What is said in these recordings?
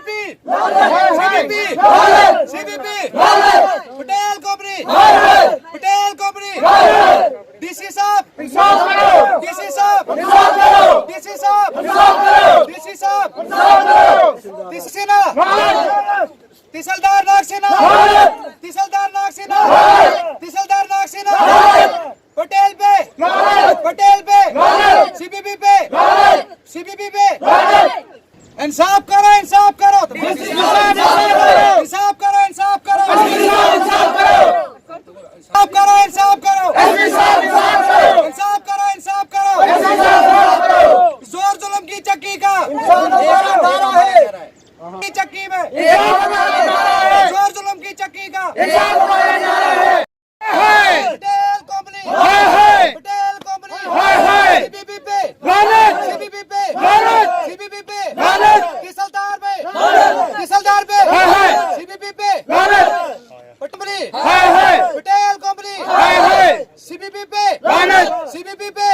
CBP CBP Patel company DC साहब DC साहब DC साहब डीसी साहब सेना तहसीलदार नागसेना तहसीलदार नागसेना तहसीलदार नागसेना पटेल पे सीबीपी पे इंसाफ करो इंसाफ करो इंसाफ करो इंसाफ करो इंसाफ करो इंसाफ करो इंसाफ करो इंसाफ करो जोर जुल्म की चक्की का चक्की में जोर जुल्म की चक्की का पटेल कंपनी सीबीपी पे तहसीलदार पे सीबीपी पे पटेल कंपनी सीबीपी पे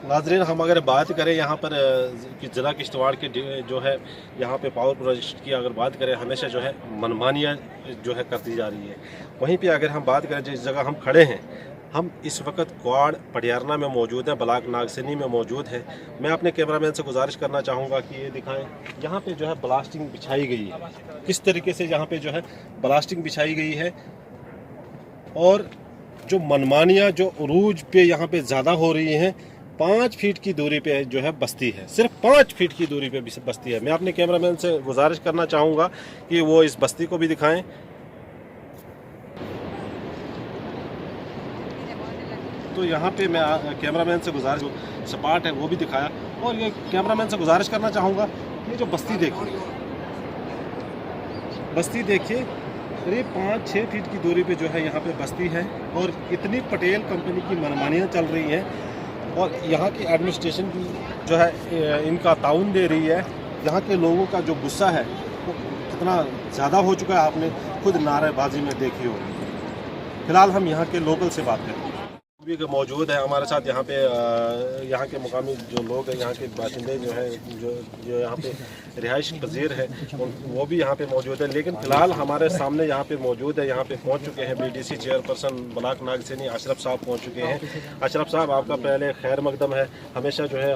नाजरीन, हम अगर बात करें यहाँ पर कि ज़िला किश्तवाड़ के जो है यहाँ पे पावर प्रोजेक्ट की अगर बात करें, हमेशा जो है मनमानियाँ जो है करती जा रही है। वहीं पे अगर हम बात करें जिस जगह हम खड़े हैं, हम इस वक्त क्वाड पटियारना में मौजूद हैं, ब्लॉक नागसेनी में मौजूद हैं। मैं अपने कैमरामैन से गुजारिश करना चाहूँगा कि ये दिखाएं यहाँ पे जो है ब्लास्टिंग बिछाई गई है, किस तरीके से यहाँ पे जो है ब्लास्टिंग बिछाई गई है। और जो मनमानियाँ जो उरूज पे यहाँ पे ज़्यादा हो रही हैं, 5 फीट की दूरी पे जो है बस्ती है, सिर्फ 5 फीट की दूरी पे बस्ती है। मैं अपने कैमरामैन से गुजारिश करना चाहूँगा कि वो इस बस्ती को भी दिखाएं। तो यहाँ पे मैं कैमरामैन से गुजारिश, सपाट है वो भी दिखाया, और ये कैमरामैन से गुजारिश करना चाहूँगा ये जो बस्ती देखिए करीब 5-6 फीट की दूरी पे जो है यहाँ पे बस्ती है, और इतनी पटेल कंपनी की मनमानियाँ चल रही हैं, और यहाँ की एडमिनिस्ट्रेशन भी जो है इनका ताउन दे रही है। यहाँ के लोगों का जो गुस्सा है वो कितना ज़्यादा हो चुका है, आपने खुद नारेबाजी में देखी होगी। फिलहाल हम यहाँ के लोकल से बात करें, भी मौजूद है हमारे साथ यहाँ पे। यहाँ के मुकामी जो लोग हैं, यहाँ के बाशिंदे जो है, जो यहाँ पे रिहाइश पजीर है, वो भी यहाँ पे मौजूद है। लेकिन फ़िलहाल हमारे सामने यहाँ पे मौजूद है, यहाँ पे पहुँच चुके हैं BDC chairperson block Nagseni Ashraf साहब पहुँच चुके हैं। अशरफ साहब, आपका पहले खैर मकदम है। हमेशा जो है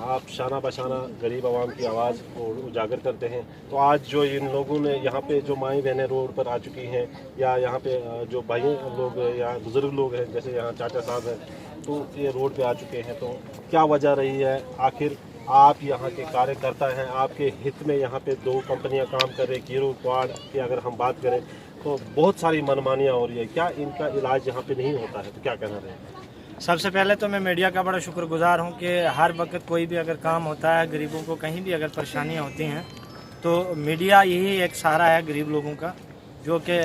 आप शाना बशाना गरीब आवाम की आवाज़ को उजागर करते हैं। तो आज जो इन लोगों ने यहाँ पे जो माई बहनें रोड पर आ चुकी हैं, या यहाँ पे जो भाई लोग या बुज़ुर्ग लोग हैं, जैसे यहाँ चाचा साहब हैं, तो ये रोड पे आ चुके हैं, तो क्या वजह रही है? आखिर आप यहाँ के कार्यकर्ता हैं, आपके हित में यहाँ पे 2 कंपनियाँ काम कर रही, कीरू क्वाड की अगर हम बात करें तो बहुत सारी मनमानियाँ हो रही है। क्या इनका इलाज यहाँ पे नहीं होता है? तो क्या कहना रहेगा? सबसे पहले तो मैं मीडिया का बड़ा शुक्रगुजार हूँ कि हर वक्त कोई भी अगर काम होता है, गरीबों को कहीं भी अगर परेशानियाँ होती हैं, तो मीडिया यही एक सहारा है गरीब लोगों का, जो कि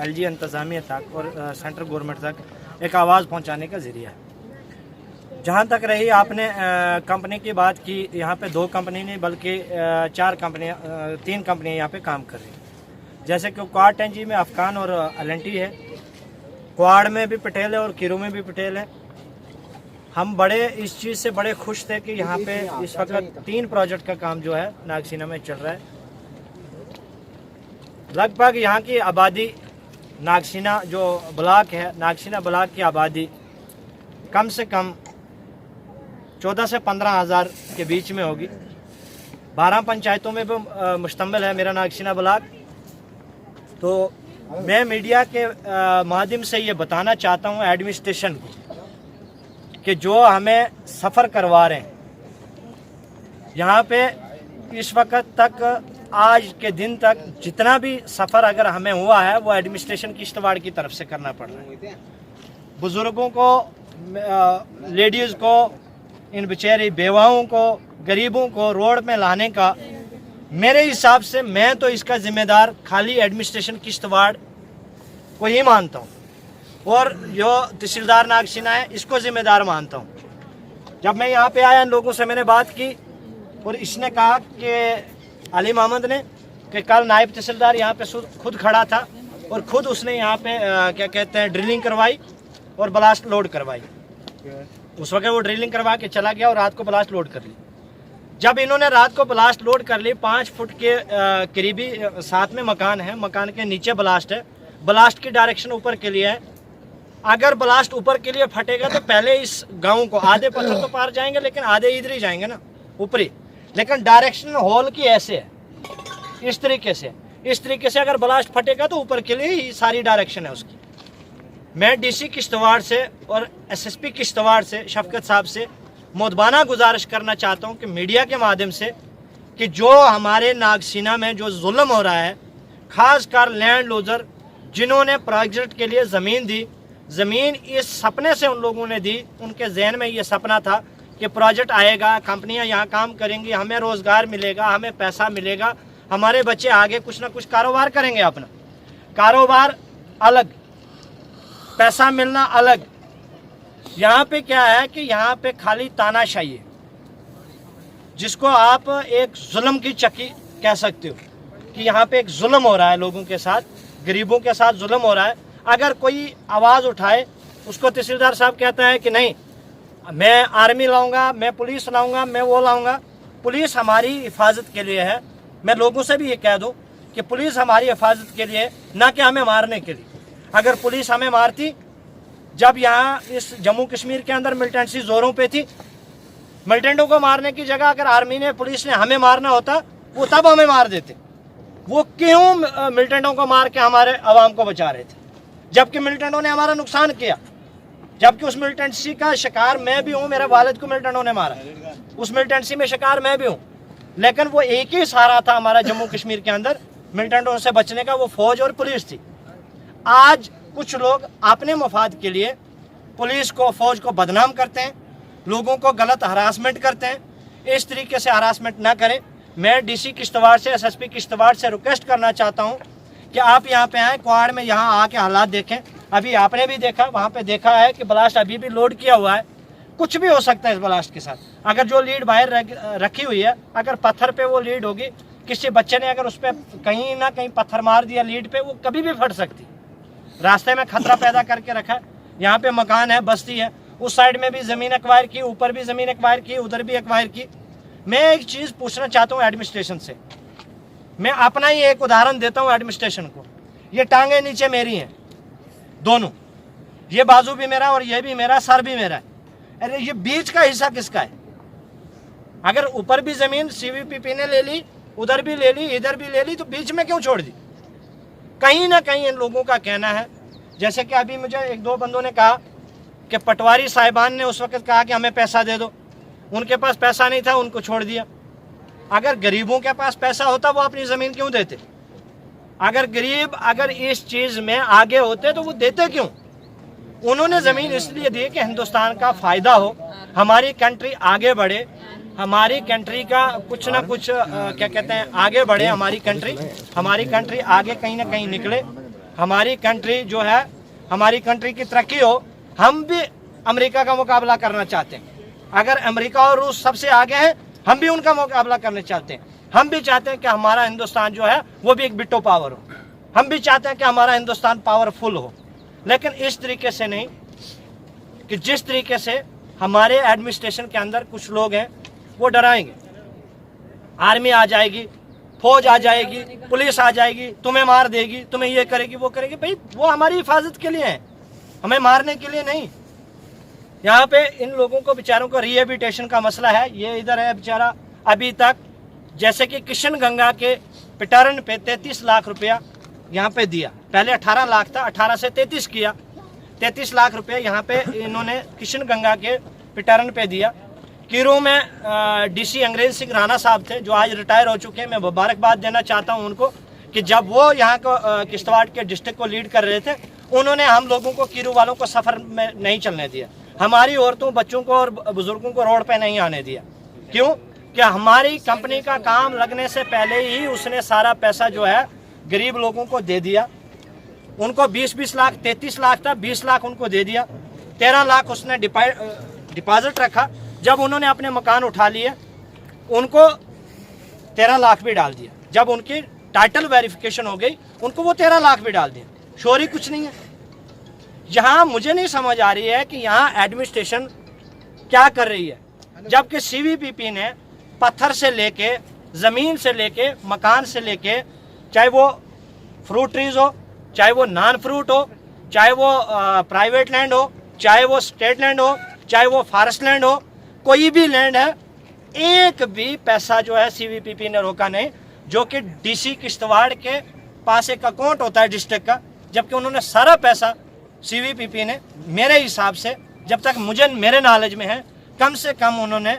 LG इंतज़ामिया तक और सेंट्रल गवर्नमेंट तक एक आवाज़ पहुंचाने का ज़रिया है। जहां तक रही आपने कंपनी की बात की, यहाँ पे 2 कंपनी नहीं बल्कि 3 कंपनियां यहाँ पे काम कर रही हैं। जैसे कि क्वाड टेंजी में अफगान और LNT है, क्वाड में भी पटेल है और कीरू में भी पटेल है। हम बड़े इस चीज़ से बड़े खुश थे कि यहाँ पे इस वक्त 3 प्रोजेक्ट का काम जो है नागसेना में चल रहा है। लगभग यहाँ की आबादी, नागसेना जो ब्लॉक है, नागसेना ब्लॉक की आबादी कम से कम 14 से 15 हज़ार के बीच में होगी। 12 पंचायतों में भी मुश्तमिल है मेरा नागसेना ब्लॉक। तो मैं मीडिया के माध्यम से ये बताना चाहता हूँ एडमिनिस्ट्रेशन को कि जो हमें सफ़र करवा रहे हैं यहाँ पे, इस वक्त तक आज के दिन तक जितना भी सफ़र अगर हमें हुआ है वो एडमिनिस्ट्रेशन किश्तवाड़ की तरफ से करना पड़ रहा है। बुज़ुर्गों को, लेडीज़ को, इन बेचारी बेवाओं को, गरीबों को रोड में लाने का मेरे हिसाब से मैं तो इसका ज़िम्मेदार खाली एडमिनिस्ट्रेशन किश्तवाड़ को ही मानता हूँ, और जो तहसीलदार नागसेना है इसको ज़िम्मेदार मानता हूँ। जब मैं यहाँ पे आया, इन लोगों से मैंने बात की और इसने कहा कि अली मोहम्मद ने कि कल नायब तहसीलदार यहाँ पे खुद खड़ा था और खुद उसने यहाँ पे क्या कहते हैं ड्रिलिंग करवाई और ब्लास्ट लोड करवाई। उस वक्त वो ड्रिलिंग करवा के चला गया और रात को ब्लास्ट लोड कर ली। जब इन्होंने रात को ब्लास्ट लोड कर ली, 5 फुट के करीबी साथ में मकान है, मकान के नीचे ब्लास्ट है, ब्लास्ट की डायरेक्शन ऊपर के लिए है। अगर ब्लास्ट ऊपर के लिए फटेगा तो पहले इस गांव को आधे पत्थर तो पार जाएंगे, लेकिन आधे इधर ही जाएंगे ना, ऊपरी। लेकिन डायरेक्शन होल की ऐसे है, इस तरीके से अगर ब्लास्ट फटेगा तो ऊपर के लिए ही सारी डायरेक्शन है उसकी। मैं डीसी किश्तवाड़ से और एसएसपी किश्तवाड़ से, शफकत साहब से मुद्दाना गुजारिश करना चाहता हूं कि मीडिया के माध्यम से कि जो हमारे नागसीना में जो जुल्म हो रहा है, खासकर लैंड लूजर जिन्होंने प्रोजेक्ट के लिए ज़मीन दी, ज़मीन इस सपने से उन लोगों ने दी, उनके जहन में ये सपना था कि प्रोजेक्ट आएगा, कंपनियां यहाँ काम करेंगी, हमें रोज़गार मिलेगा, हमें पैसा मिलेगा, हमारे बच्चे आगे कुछ ना कुछ कारोबार करेंगे। अपना कारोबार अलग, पैसा मिलना अलग। यहाँ पे क्या है कि यहाँ पे खाली तानाशाही है, जिसको आप एक जुल्म की चक्की कह सकते हो कि यहाँ पे एक जुल्म हो रहा है, लोगों के साथ, गरीबों के साथ जुल्म हो रहा है। अगर कोई आवाज़ उठाए, उसको तहसीलदार साहब कहता है कि नहीं मैं आर्मी लाऊंगा, मैं पुलिस लाऊंगा, मैं वो लाऊंगा। पुलिस हमारी हिफाजत के लिए है। मैं लोगों से भी ये कह दूं कि पुलिस हमारी हिफाजत के लिए, ना कि हमें मारने के लिए। अगर पुलिस हमें मारती, जब यहाँ इस जम्मू कश्मीर के अंदर मिलिटेंसी जोरों पे थी, मिलिटेंटों को मारने की जगह अगर आर्मी ने, पुलिस ने हमें मारना होता, वो तब हमें मार देते। वो क्यों मिलिटेंटों को मार के हमारे आवाम को बचा रहे थे, जबकि मिलिटेंटों ने हमारा नुकसान किया, जबकि उस मिलिटेंसी का शिकार मैं भी हूँ, मेरे वालिद को मिलिटेंटों ने मारा, उस मिलिटेंसी में शिकार मैं भी हूँ। लेकिन वो एक ही सहारा था हमारा जम्मू कश्मीर के अंदर मिलिटेंटों से बचने का, वो फौज और पुलिस थी। आज कुछ लोग अपने मफाद के लिए पुलिस को, फौज को बदनाम करते हैं, लोगों को गलत हरासमेंट करते हैं। इस तरीके से हरासमेंट ना करें। मैं डीसी किश्तवाड़ से, एसएसपी किश्तवाड़ से रिक्वेस्ट करना चाहता हूं कि आप यहाँ पे आएँ, क्वाड में यहाँ आके हालात देखें। अभी आपने भी देखा, वहाँ पे देखा है कि ब्लास्ट अभी भी लोड किया हुआ है। कुछ भी हो सकता है इस ब्लास्ट के साथ। अगर जो लीड बाहर रखी हुई है, अगर पत्थर पे वो लीड होगी, किसी बच्चे ने अगर उस पर कहीं ना कहीं पत्थर मार दिया लीड पे, वो कभी भी फट सकती। रास्ते में खतरा पैदा करके रखा है। यहाँ पे मकान है, बस्ती है, उस साइड में भी ज़मीन एक्वायर की, ऊपर भी ज़मीन एक्वायर की, उधर भी एक्वायर की। मैं एक चीज़ पूछना चाहता हूँ एडमिनिस्ट्रेशन से। मैं अपना ही एक उदाहरण देता हूँ एडमिनिस्ट्रेशन को। ये टांगे नीचे मेरी हैं दोनों, ये बाजू भी मेरा और ये भी मेरा, सर भी मेरा है। अरे ये बीच का हिस्सा किसका है? अगर ऊपर भी ज़मीन सीवीपीपी ने ले ली, उधर भी ले ली, इधर भी ले ली, तो बीच में क्यों छोड़ दी? कहीं ना कहीं इन लोगों का कहना है, जैसे कि अभी मुझे 1-2 बंदों ने कहा कि पटवारी साहिबान ने उस वक्त कहा कि हमें पैसा दे दो, उनके पास पैसा नहीं था, उनको छोड़ दिया। अगर गरीबों के पास पैसा होता, वो अपनी ज़मीन क्यों देते? अगर गरीब अगर इस चीज़ में आगे होते तो वो देते क्यों? उन्होंने ज़मीन इसलिए दी कि हिंदुस्तान का फ़ायदा हो, हमारी कंट्री आगे बढ़े, हमारी कंट्री का कुछ ना कुछ क्या कहते हैं, आगे बढ़े हमारी कंट्री आगे कहीं ना कहीं निकले, हमारी कंट्री जो है, हमारी कंट्री की तरक्की हो। हम भी अमेरिका का मुकाबला करना चाहते हैं। अगर अमेरिका और रूस सबसे आगे हैं, हम भी उनका मुकाबला करना चाहते हैं। हम भी चाहते हैं कि हमारा हिंदुस्तान जो है वो भी एक बिट्टो पावर हो। हम भी चाहते हैं कि हमारा हिंदुस्तान पावरफुल हो, लेकिन इस तरीके से नहीं कि जिस तरीके से हमारे एडमिनिस्ट्रेशन के अंदर कुछ लोग हैं, वो डराएंगे। आर्मी आ जाएगी, फौज आ जाएगी, पुलिस आ जाएगी, तुम्हें मार देगी, तुम्हें ये करेगी, वो करेगी। भाई वो हमारी हिफाजत के लिए है, हमें मारने के लिए नहीं। यहाँ पे इन लोगों को बेचारों को रिहेबिलिटेशन का मसला है। ये इधर है बेचारा, अभी तक जैसे कि किशन गंगा के पिटारन पे 33 लाख रुपया यहाँ पे दिया। पहले 18 लाख था, 18 से 33 किया, 33 लाख रुपये यहाँ पे इन्होंने किशन गंगा के पिटारन पे दिया। कीरों में डीसी अंग्रेज सिंह राणा साहब थे, जो आज रिटायर हो चुके हैं। मैं मुबारकबाद देना चाहता हूँ उनको कि जब वो यहाँ को किश्तवाड़ के डिस्ट्रिक्ट को लीड कर रहे थे, उन्होंने हम लोगों को, कीरू वालों को सफ़र में नहीं चलने दिया। हमारी औरतों, बच्चों को और बुजुर्गों को रोड पे नहीं आने दिया। क्यों? कि हमारी कंपनी का काम लगने से पहले ही उसने सारा पैसा जो है गरीब लोगों को दे दिया। उनको 20-20 लाख, 33 लाख था, 20 लाख उनको दे दिया, 13 लाख उसने डिपॉजिट रखा। जब उन्होंने अपने मकान उठा लिए, उनको 13 लाख भी डाल दिया। जब उनकी टाइटल वेरिफिकेशन हो गई, उनको वो 13 लाख भी डाल दिया। चोरी कुछ नहीं है। यहाँ मुझे नहीं समझ आ रही है कि यहाँ एडमिनिस्ट्रेशन क्या कर रही है, जबकि सीवीपीपी ने पत्थर से लेके, ज़मीन से लेके, मकान से लेके, चाहे वो फ्रूट ट्रीज हो, चाहे वो नॉन फ्रूट हो, चाहे वो प्राइवेट लैंड हो, चाहे वो स्टेट लैंड हो, चाहे वो फॉरेस्ट लैंड हो, कोई भी लैंड है, एक भी पैसा जो है सीवीपीपी ने रोका नहीं। जो कि डीसी किश्तवाड़ के पास एक अकाउंट होता है डिस्ट्रिक्ट का, जबकि उन्होंने सारा पैसा सीवीपीपी ने, मेरे हिसाब से जब तक मुझे मेरे नॉलेज में है, कम से कम उन्होंने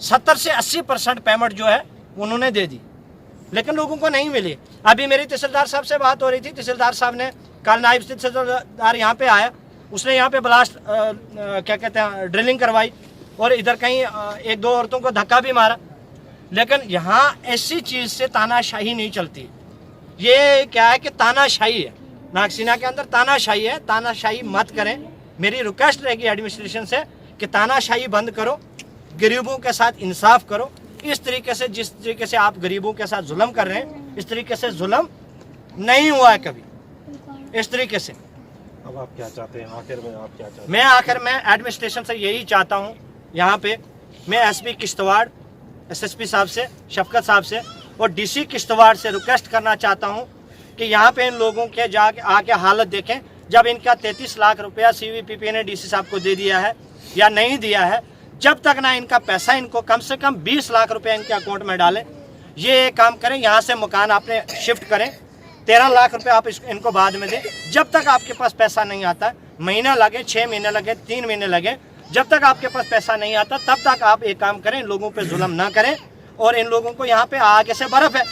70 से 80% पेमेंट जो है उन्होंने दे दी, लेकिन लोगों को नहीं मिली। अभी मेरी तहसीलदार साहब से बात हो रही थी, तहसीलदार साहब ने कल नायब तहसीलदार यहाँ पे आया, उसने यहाँ पे ब्लास्ट क्या कहते हैं ड्रिलिंग करवाई और इधर कहीं एक दो औरतों को धक्का भी मारा। लेकिन यहाँ ऐसी चीज़ से तानाशाही नहीं चलती। ये क्या है कि तानाशाही है, नागसीना के अंदर तानाशाही है। तानाशाही मत करें, मेरी रिक्वेस्ट रहेगी एडमिनिस्ट्रेशन से कि तानाशाही बंद करो, गरीबों के साथ इंसाफ करो। इस तरीके से, जिस तरीके से आप गरीबों के साथ जुल्म कर रहे हैं, इस तरीके से जुल्म नहीं हुआ है कभी इस तरीके से। अब आप क्या चाहते हैं आखिर में? आप क्या चाहते हैं? मैं आखिर में एडमिनिस्ट्रेशन से यही चाहता हूँ, यहाँ पे मैं एसपी किश्तवाड़, एसएसपी साहब से, शफकत साहब से और डीसी किश्तवाड़ से रिक्वेस्ट करना चाहता हूँ कि यहाँ पे इन लोगों के जाके आके हालत देखें। जब इनका 33 लाख रुपया सीवीपीपी ने डीसी साहब को दे दिया है या नहीं दिया है, जब तक ना इनका पैसा इनको कम से कम 20 लाख रुपया इनके अकाउंट में डालें। ये काम करें, यहाँ से मकान आपने शिफ्ट करें, 13 लाख रुपया आप इनको बाद में दें। जब तक आपके पास पैसा नहीं आता, महीना लगे, 6 महीने लगे, 3 महीने लगे, जब तक आपके पास पैसा नहीं आता तब तक आप एक काम करें, इन लोगों पे जुल्म ना करें। और इन लोगों को यहाँ पे आगे से बर्फ है,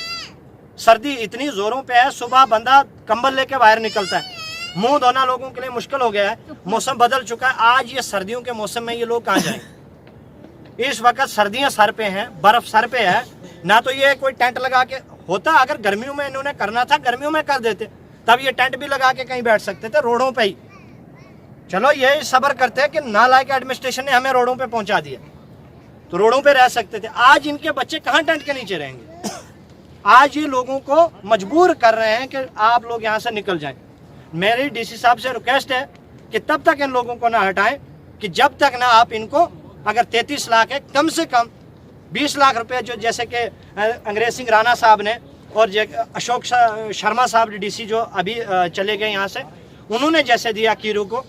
सर्दी इतनी जोरों पे है, सुबह बंदा कंबल लेके बाहर निकलता है, मुंह धोना लोगों के लिए मुश्किल हो गया है। मौसम बदल चुका है, आज ये सर्दियों के मौसम में ये लोग कहाँ जाएं? इस वक्त सर्दियां सर पे हैं, बर्फ सर पे है, ना तो ये कोई टेंट लगा के होता। अगर गर्मियों में इन्होंने करना था, गर्मियों में कर देते, तब ये टेंट भी लगा के कहीं बैठ सकते थे, रोडों पे ही। चलो ये सब्र करते हैं कि नालायक एडमिनिस्ट्रेशन ने हमें रोडों पे पहुंचा दिया, तो रोडों पे रह सकते थे। आज इनके बच्चे कहाँ टेंट के नीचे रहेंगे? आज ये लोगों को मजबूर कर रहे हैं कि आप लोग यहाँ से निकल जाएं। मेरी डीसी साहब से रिक्वेस्ट है कि तब तक इन लोगों को ना हटाएं कि जब तक ना आप इनको, अगर 33 लाख है, कम से कम 20 लाख रुपए, जो जैसे कि अंग्रेज सिंह राणा साहब ने और अशोक शर्मा साहब डीसी जो अभी चले गए यहाँ से, उन्होंने जैसे दिया कीरू को,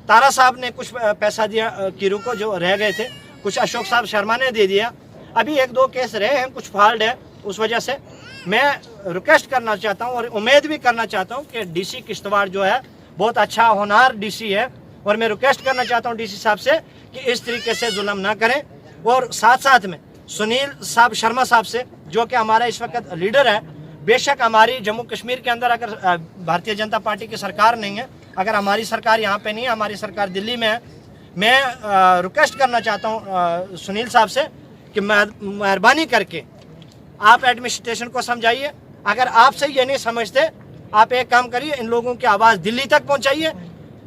तारा साहब ने कुछ पैसा दिया कीरू को जो रह गए थे, कुछ अशोक साहब शर्मा ने दे दिया। अभी 1-2 केस रहे हैं, कुछ फॉल्ट है, उस वजह से मैं रिक्वेस्ट करना चाहता हूँ और उम्मीद भी करना चाहता हूँ कि डीसी किश्तवाड़ जो है बहुत अच्छा होनहार डीसी है, और मैं रिक्वेस्ट करना चाहता हूँ डीसी साहब से कि इस तरीके से जुल्म ना करें। और साथ साथ में सुनील साहब शर्मा साहब से, जो कि हमारा इस वक्त लीडर है, बेशक हमारी जम्मू कश्मीर के अंदर अगर भारतीय जनता पार्टी की सरकार नहीं है, अगर हमारी सरकार यहाँ पे नहीं है, हमारी सरकार दिल्ली में है, मैं रिक्वेस्ट करना चाहता हूँ सुनील साहब से कि मेहरबानी करके आप एडमिनिस्ट्रेशन को समझाइए। अगर आपसे ये नहीं समझते, आप एक काम करिए, इन लोगों की आवाज़ दिल्ली तक पहुँचाइए।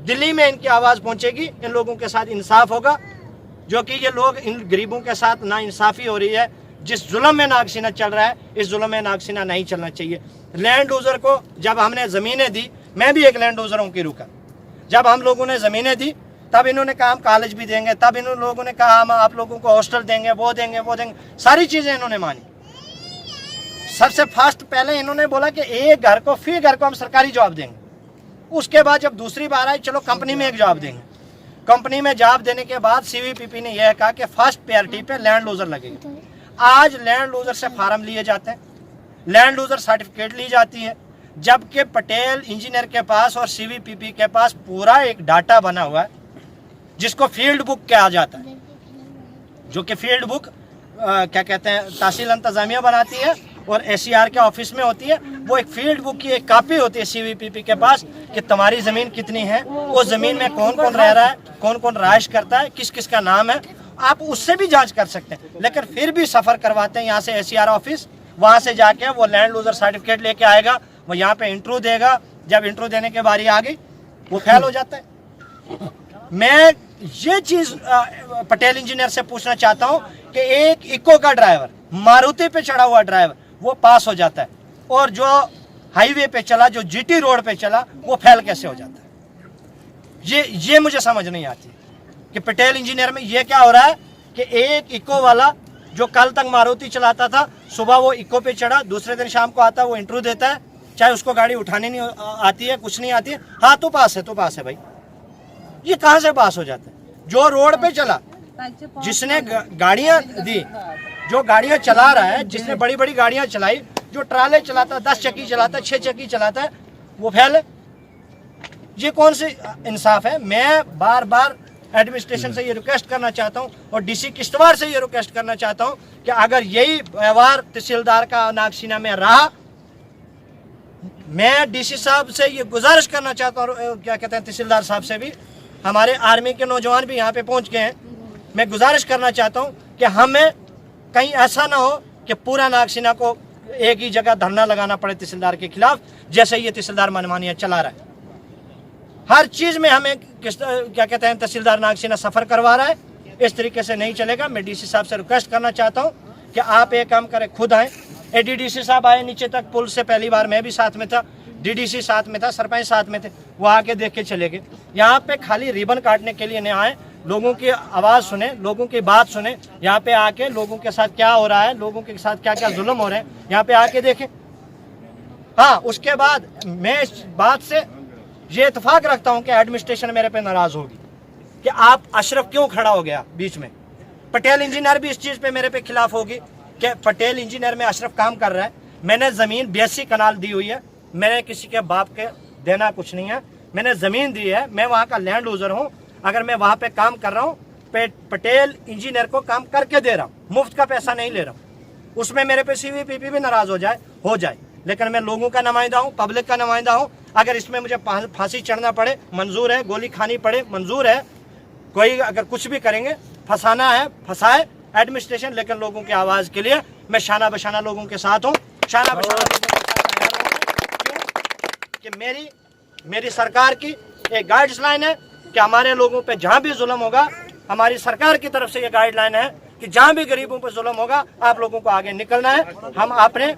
दिल्ली में इनकी आवाज़ पहुँचेगी, इन लोगों के साथ इंसाफ होगा। जो कि ये लोग, इन गरीबों के साथ नाइंसाफ़ी हो रही है, जिस जुल्म में नागसीना चल रहा है, इस जुल्म में नागसीना नहीं चलना चाहिए। लैंड लूजर को जब हमने ज़मीनें दी, मैं भी एक लैंड लूजर हूँ कीरू का, जब हम लोगों ने ज़मीनें दी तब इन्होंने कहा हम कॉलेज भी देंगे, तब इन लोगों ने कहा हम आप लोगों को हॉस्टल देंगे, वो देंगे, वो देंगे, सारी चीज़ें इन्होंने मानी। सबसे फास्ट पहले इन्होंने बोला कि एक घर को, फी घर को हम सरकारी जॉब देंगे। उसके बाद जब दूसरी बार आई, चलो कंपनी में एक जॉब देंगे। कंपनी में जॉब देने के बाद सीवीपीपी ने यह कहा कि फर्स्ट प्रायोरिटी पे लैंड लूजर लगेगी। आज लैंड लूजर से फार्म लिए जाते हैं, लैंड लूजर सर्टिफिकेट ली जाती है, जबकि पटेल इंजीनियर के पास और सीवीपीपी के पास पूरा एक डाटा बना हुआ है जिसको फील्ड बुक कहा जाता है, जो कि फील्ड बुक क्या कहते हैं तहसील इंतजामिया बनाती है और एसीआर के ऑफिस में होती है। वो एक फील्ड बुक की एक कॉपी होती है सीवीपीपी के पास कि तुम्हारी ज़मीन कितनी है, वो ज़मीन में कौन कौन रह रहा है, कौन कौन रहाइश करता है, किस किस का नाम है, आप उससे भी जांच कर सकते हैं। लेकिन फिर भी सफ़र करवाते हैं यहाँ से एसीआर ऑफिस, वहाँ से जाके वो लैंड लूजर सर्टिफिकेट लेके आएगा, वो यहाँ पे इंटरव्यू देगा। जब इंटरव्यू देने की बारी आ गई, वो फेल हो जाता है। मैं ये चीज़ पटेल इंजीनियर से पूछना चाहता हूँ कि एक इको का ड्राइवर, मारुति पे चढ़ा हुआ ड्राइवर, वो पास हो जाता है, और जो हाईवे पे चला, जो जीटी रोड पे चला, वो फेल कैसे हो जाता है? ये मुझे समझ नहीं आती कि पटेल इंजीनियर में ये क्या हो रहा है कि एक इको वाला जो कल तक मारुति चलाता था, सुबह वो इको पे चढ़ा, दूसरे दिन शाम को आता है वो इंटरव्यू देता है, चाहे उसको गाड़ी उठाने नहीं आती है, कुछ नहीं आती है। हाँ तो पास है भाई, ये कहाँ से पास हो जाता है? जो रोड पे चला, जिसने गाड़ियां दी, जो गाड़ियां चला रहा है, जिसने बड़ी बड़ी गाड़ियां चलाई, जो ट्राले चलाता, 10 चक्की चलाता, 6 चक्की चलाता है, वो फेल है। ये कौन सी इंसाफ है? मैं बार बार एडमिनिस्ट्रेशन से ये रिक्वेस्ट करना चाहता हूँ और डीसी किश्तवाड़ से ये रिक्वेस्ट करना चाहता हूँ कि अगर यही व्यवहार तहसीलदार का नागसीना में रहा, मैं डीसी साहब से ये गुजारिश करना चाहता हूँ, क्या कहते हैं, तहसीलदार साहब से भी, हमारे आर्मी के नौजवान भी यहाँ पे पहुँच गए हैं, मैं गुजारिश करना चाहता हूँ कि हमें कहीं ऐसा ना हो कि पूरा नागसीना को एक ही जगह धरना लगाना पड़े तहसीलदार के खिलाफ, जैसे ये तहसीलदार मनमानियाँ चला रहा है। हर चीज़ में हमें क्या कहते हैं, तहसीलदार नागसीना सफ़र करवा रहा है। इस तरीके से नहीं चलेगा। मैं डीसी साहब से रिक्वेस्ट करना चाहता हूँ कि आप एक काम करें, खुद आएँ। एडीडीसी साहब आए नीचे तक पुल से, पहली बार मैं भी साथ में था, डीडीसी साथ में था, सरपंच साथ में थे, वो आके देख के चले गए। यहाँ पे खाली रिबन काटने के लिए नहीं आए, लोगों की आवाज़ सुने, लोगों की बात सुने, यहाँ पे आके लोगों के साथ क्या हो रहा है, लोगों के साथ क्या क्या जुल्म हो रहे हैं, यहाँ पे आके देखें। हाँ, उसके बाद मैं इस बात से ये इत्तेफाक रखता हूँ कि एडमिनिस्ट्रेशन मेरे पे नाराज होगी कि आप अशरफ क्यों खड़ा हो गया बीच में। पटेल इंजीनियर भी इस चीज़ पे मेरे पे खिलाफ होगी कि पटेल इंजीनियर में अशरफ काम कर रहा है। मैंने ज़मीन 82 कनाल दी हुई है, मैंने किसी के बाप के देना कुछ नहीं है, मैंने ज़मीन दी है, मैं वहाँ का लैंड लूजर हूँ। अगर मैं वहाँ पे काम कर रहा हूँ, पटेल इंजीनियर को काम करके दे रहा हूँ, मुफ्त का पैसा नहीं ले रहा हूँ। उसमें मेरे पे सीवीपीपी भी नाराज़ हो जाए, लेकिन मैं लोगों का नुमाइंदा हूँ, पब्लिक का नुमाइंदा हूँ। अगर इसमें मुझे फांसी चढ़ना पड़े मंजूर है, गोली खानी पड़े मंजूर है, कोई अगर कुछ भी करेंगे, फंसाना है फंसाए एडमिनिस्ट्रेशन, लेकिन लोगों की आवाज़ के लिए मैं शाना बशाना लोगों के साथ हूँ, शाना बशाना लोगों के साथ तैयार हूँ कि मेरी सरकार की एक गाइडलाइन है कि हमारे लोगों पे जहाँ भी जुल्म होगा, हमारी सरकार की तरफ से ये गाइडलाइन है कि जहाँ भी गरीबों पर जुल्म होगा, आप लोगों को आगे निकलना है। हम अपने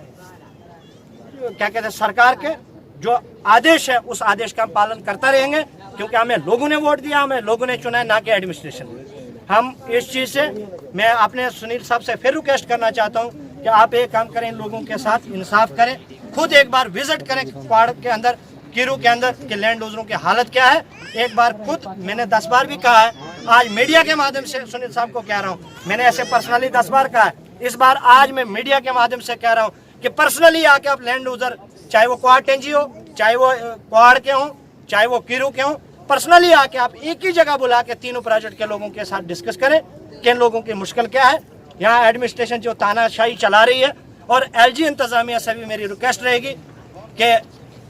क्या कहते हैं, सरकार के जो आदेश है उस आदेश का हम पालन करता रहेंगे, क्योंकि हमें लोगों ने वोट दिया, हमें लोगों ने चुना है, ना कि एडमिनिस्ट्रेशन। हम इस चीज़ से मैं अपने सुनील साहब से फिर रिक्वेस्ट करना चाहता हूं कि आप एक काम करें, इन लोगों के साथ इंसाफ करें, खुद एक बार विजिट करें क्वाड के अंदर, कीरू के अंदर कि लैंड लूजरों की हालत क्या है। एक बार खुद, मैंने 10 बार भी कहा है, आज मीडिया के माध्यम से सुनील साहब को कह रहा हूँ, मैंने ऐसे पर्सनली 10 बार कहा है, इस बार आज मैं मीडिया के माध्यम से कह रहा हूँ कि पर्सनली आके आप लैंड लूजर, चाहे वो क्वाड टेंजी हो, चाहे वो क्वाड के हों, चाहे वो कीरू के हों, पर्सनली आके आप एक ही जगह बुला के तीनों प्रोजेक्ट के लोगों के साथ डिस्कस करें कि इन लोगों की मुश्किल क्या है। यहाँ एडमिनिस्ट्रेशन जो तानाशाही चला रही है, और एलजी इंतजामिया से भी मेरी रिक्वेस्ट रहेगी कि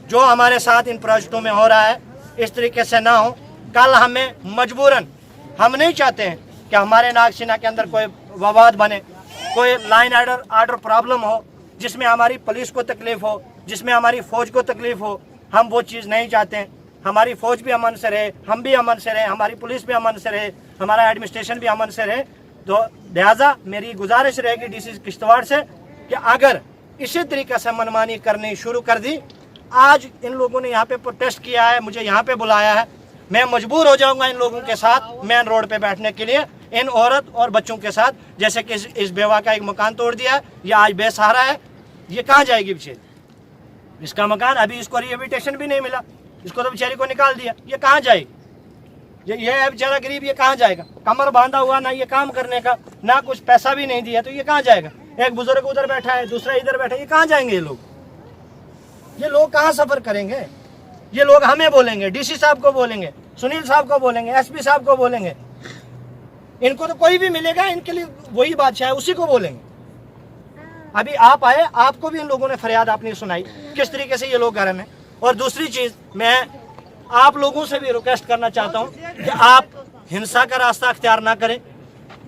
जो हमारे साथ इन प्रोजेक्टों में हो रहा है इस तरीके से ना हो। कल हमें मजबूरन, हम नहीं चाहते हैं कि हमारे नागसीना के अंदर कोई विवाद बने, कोई लाइन आर्डर प्रॉब्लम हो जिसमें हमारी पुलिस को तकलीफ हो, जिसमें हमारी फौज को तकलीफ हो। हम वो चीज़ नहीं चाहते हैं। हमारी फौज भी अमन से रहे, हम भी अमन से रहे, हमारी पुलिस भी अमन से रहे, हमारा एडमिनिस्ट्रेशन भी अमन से रहे। तो लिहाजा मेरी गुजारिश रहेगी डीसी किश्तवाड़ से कि अगर इसी तरीके से मनमानी करनी शुरू कर दी, आज इन लोगों ने यहाँ पे प्रोटेस्ट किया है, मुझे यहाँ पे बुलाया है, मैं मजबूर हो जाऊँगा इन लोगों के साथ मेन रोड पे बैठने के लिए, इन औरत और बच्चों के साथ। जैसे कि इस बेवा का एक मकान तोड़ दिया है, ये आज बेसहारा है, ये कहाँ जाएगी बेचारी? इसका मकान अभी इसको रिहेबिलिटेशन भी नहीं मिला, इसको तो बेचारी को निकाल दिया, ये कहाँ जाएगी? ये है बेचारा गरीब, ये कहाँ जाएगा? कमर बांधा हुआ, ना ये काम करने का, ना कुछ पैसा भी नहीं दिया, तो ये कहाँ जाएगा? एक बुजुर्ग उधर बैठा है, दूसरा इधर बैठा है, ये कहाँ जाएंगे ये लोग? ये लोग कहाँ सफर करेंगे? ये लोग हमें बोलेंगे, डीसी साहब को बोलेंगे, सुनील साहब को बोलेंगे, एसपी साहब को बोलेंगे, इनको तो कोई भी मिलेगा, इनके लिए वही बादशाह है, उसी को बोलेंगे। अभी आप आए, आपको भी इन लोगों ने फरियाद आपने सुनाई किस तरीके से ये लोग गर्म हैं। और दूसरी चीज़, मैं आप लोगों से भी रिक्वेस्ट करना चाहता हूँ कि आप हिंसा का रास्ता अख्तियार ना करें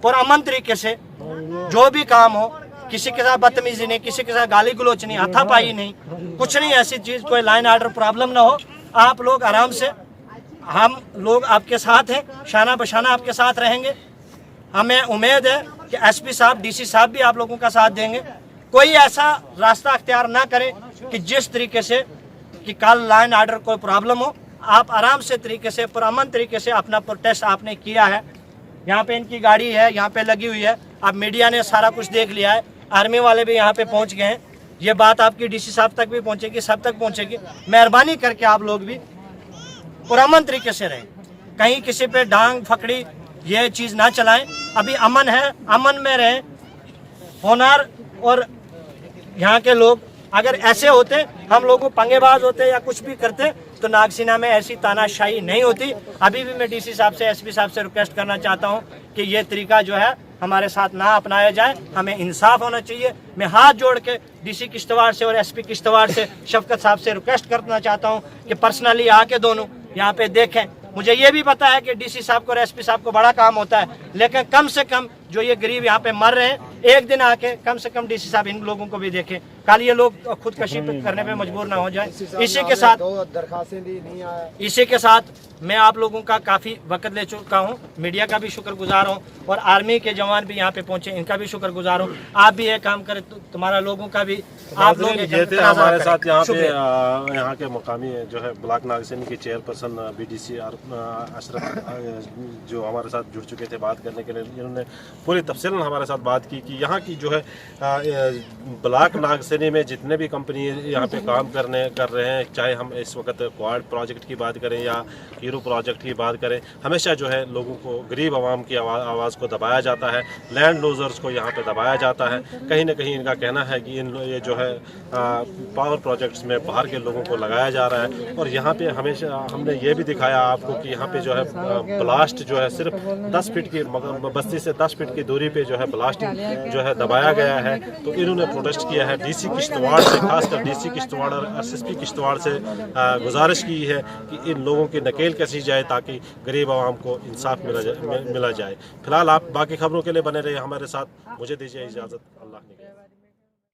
और अमन तरीके से जो भी काम हो, किसी के साथ बदतमीजी नहीं, किसी के साथ गाली गलोच नहीं, हाथापाई नहीं, कुछ नहीं, ऐसी चीज़ कोई लाइन आर्डर प्रॉब्लम ना हो। आप लोग आराम से, हम लोग आपके साथ हैं, शाना बशाना आपके साथ रहेंगे। हमें उम्मीद है कि एसपी साहब, डीसी साहब भी आप लोगों का साथ देंगे। कोई ऐसा रास्ता अख्तियार ना करें कि जिस तरीके से कि कल लाइन आर्डर कोई प्रॉब्लम हो। आप आराम से तरीके से, पुरअमन तरीके से अपना प्रोटेस्ट आपने किया है, यहाँ पे इनकी गाड़ी है, यहाँ पे लगी हुई है, अब मीडिया ने सारा कुछ देख लिया है, आर्मी वाले भी यहाँ पे पहुँच गए हैं। ये बात आपकी डीसी साहब तक भी पहुँचेगी, सब तक पहुँचेगी। मेहरबानी करके आप लोग भी पुरअमन तरीके से रहें, कहीं किसी पे डांग फकड़ी ये चीज़ ना चलाएं। अभी अमन है, अमन में रहें। होनार और यहाँ के लोग अगर ऐसे होते, हम लोगों पंगेबाज होते या कुछ भी करते, तो नागसीना में ऐसी तानाशाही नहीं होती। अभी भी मैं डीसी साहब से, एसपी साहब से रिक्वेस्ट करना चाहता हूँ कि ये तरीका जो है हमारे साथ ना अपनाया जाए, हमें इंसाफ होना चाहिए। मैं हाथ जोड़ के डीसी किश्तवाड़ से और एसपी किश्तवाड़ से शफकत साहब से रिक्वेस्ट करना चाहता हूँ कि पर्सनली आके दोनों यहाँ पे देखें। मुझे ये भी पता है कि डीसी साहब को और एसपी साहब को बड़ा काम होता है, लेकिन कम से कम जो ये गरीब यहाँ पे मर रहे हैं, एक दिन आके कम से कम डीसी साहब इन लोगों को भी देखें, कल ये लोग खुदकशी करने पे मजबूर ना हो जाए। इसी के साथ मैं आप लोगों का काफ़ी वक्त ले चुका हूँ, मीडिया का भी शुक्रगुजार हूँ और आर्मी के जवान भी यहाँ पे पहुँचे, इनका भी शुक्रगुजार हूँ। आप भी ये काम करें तो तुम्हारा लोगों का भी आप लोग ये थे हमारे साथ यहाँ पे यहाँ के मुकामी जो है ब्लॉक नागसीना की चेयरपर्सन बीडीसी अशरफ जो हमारे साथ जुड़ चुके थे बात करने के लिए। इन्होंने पूरी तफसीलन हमारे साथ बात की कि यहाँ की जो है ब्लॉक नागसीना में जितने भी कंपनी यहाँ पे काम कर रहे हैं, चाहे हम इस वक्त क्वाड प्रोजेक्ट की बात करें या हीरो प्रोजेक्ट की बात करें, हमेशा जो है लोगों को, गरीब आवाम की आवाज़ को दबाया जाता है, लैंड लूजर्स को यहाँ पे दबाया जाता है। कहीं ना कहीं इनका कहना है कि ये जो है पावर प्रोजेक्ट्स में बाहर के लोगों को लगाया जा रहा है। और यहाँ पे हमेशा हमने ये भी दिखाया आपको कि यहाँ पे जो है ब्लास्ट जो है सिर्फ 10 फीट की बस्ती से 10 फीट की दूरी पे जो है ब्लास्टिंग जो है दबाया गया है। तो इन्होंने प्रोटेस्ट किया है। डीसी किश्तवाड़ से, खासकर डीसी किश्तवाड़ और एसएसपी किश्तवाड़ से गुजारिश की है कि इन लोगों की नकेल कसी जाए ताकि गरीब आवाम को इंसाफ मिला जाए। फिलहाल आप बाकी खबरों के लिए बने रहिए हमारे साथ। मुझे दीजिए इजाज़त। अल्लाह ने